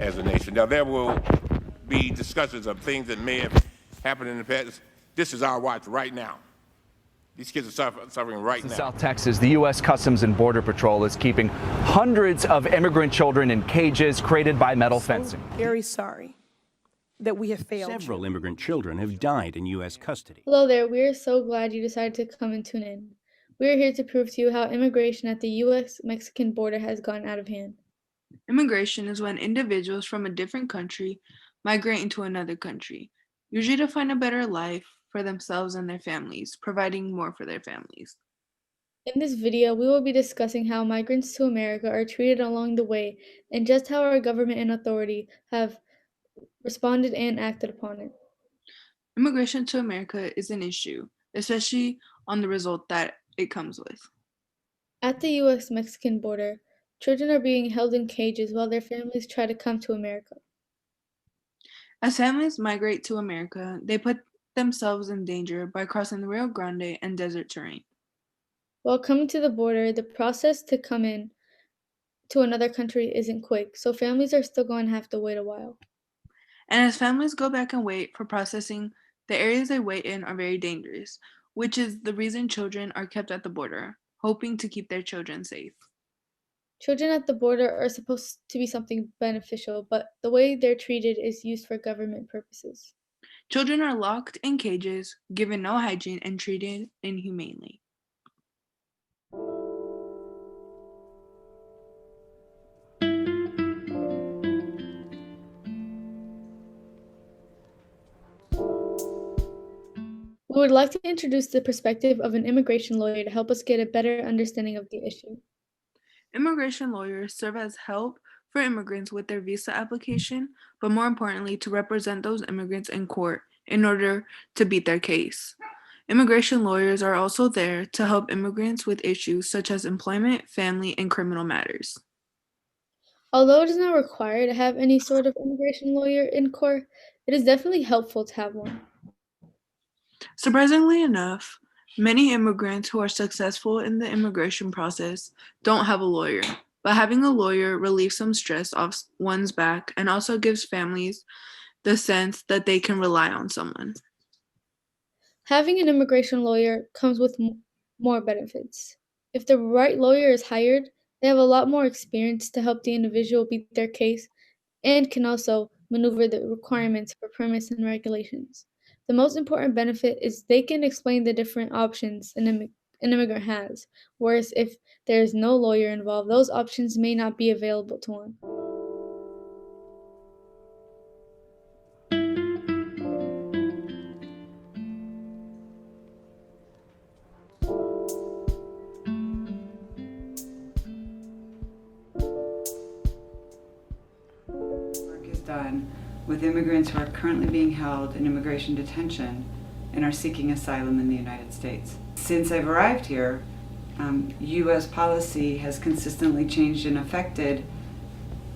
as a nation. Now, there will be discussions of things that may have happened in the past. This is our watch right now. These kids are suffering right now. In South Texas, the U.S. Customs and Border Patrol is keeping hundreds of immigrant children in cages created by metal fencing. Very sorry that we have failed. Several immigrant children have died in U.S. custody. Hello there, we are so glad you decided to come and tune in. We are here to prove to you how immigration at the U.S.-Mexican border has gone out of hand. Immigration is when individuals from a different country migrate into another country, usually to find a better life for themselves and their families, providing more for their families. In this video, we will be discussing how migrants to America are treated along the way and just how our government and authority have responded and acted upon it. Immigration to America is an issue, especially on the result that it comes with. At the U.S.-Mexican border, children are being held in cages while their families try to come to America. As families migrate to America, they put themselves in danger by crossing the Rio Grande and desert terrain. While coming to the border, the process to come in to another country isn't quick, so families are still going to have to wait a while. And as families go back and wait for processing, the areas they wait in are very dangerous, which is the reason children are kept at the border, hoping to keep their children safe. Children at the border are supposed to be something beneficial, but the way they're treated is used for government purposes. Children are locked in cages, given no hygiene, and treated inhumanely. We would like to introduce the perspective of an immigration lawyer to help us get a better understanding of the issue. Immigration lawyers serve as help for immigrants with their visa application, but more importantly, to represent those immigrants in court in order to beat their case. Immigration lawyers are also there to help immigrants with issues such as employment, family, and criminal matters. Although it is not required to have any sort of immigration lawyer in court, it is definitely helpful to have one. Surprisingly enough, many immigrants who are successful in the immigration process don't have a lawyer, but having a lawyer relieves some stress off one's back and also gives families the sense that they can rely on someone. Having an immigration lawyer comes with more benefits. If the right lawyer is hired, they have a lot more experience to help the individual beat their case and can also maneuver the requirements for permits and regulations. The most important benefit is they can explain the different options an immigrant has, whereas if there is no lawyer involved, those options may not be available to one. Work is done with immigrants who are currently being held in immigration detention and are seeking asylum in the United States. Since I've arrived here, U.S. policy has consistently changed and affected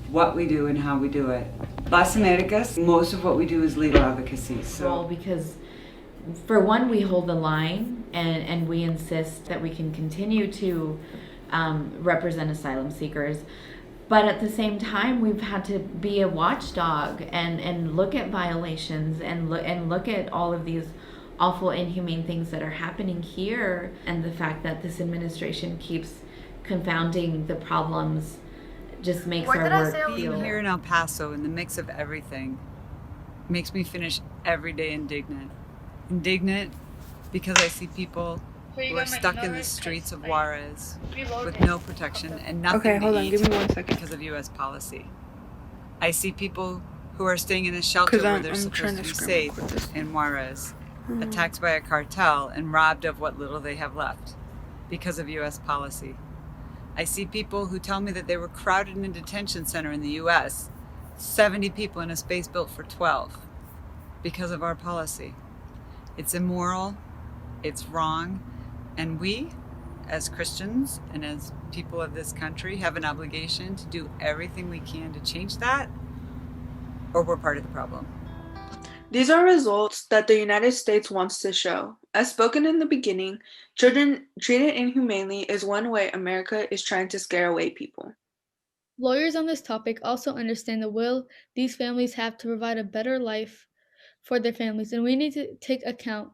what we do and how we do it. Las Americas, most of what we do is legal advocacy. Well, because for one, we hold the line and we insist that we can continue to represent asylum seekers. But at the same time, we've had to be a watchdog and look at violations and look at all of these awful, inhumane things that are happening here, and the fact that this administration keeps confounding the problems just makes our work feel... Being here in El Paso in the mix of everything makes me finish every day indignant. Indignant because I see people who are stuck in the streets of Juarez with no protection and nothing to eat give me 1 second. because of U.S. policy. I see people who are staying in a shelter where they're supposed to be safe in Juarez, attacked by a cartel and robbed of what little they have left because of U.S. policy. I see people who tell me that they were crowded in a detention center in the U.S., 70 people in a space built for 12, because of our policy. It's immoral, it's wrong, and we, as Christians and as people of this country, have an obligation to do everything we can to change that, or we're part of the problem. These are results that the United States wants to show. As spoken in the beginning, children treated inhumanely is one way America is trying to scare away people. Lawyers on this topic also understand the will these families have to provide a better life for their families, and we need to take account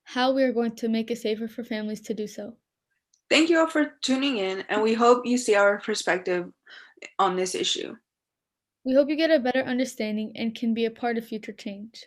how we are going to make it safer for families to do so. Thank you all for tuning in, and we hope you see our perspective on this issue. We hope you get a better understanding and can be a part of future change.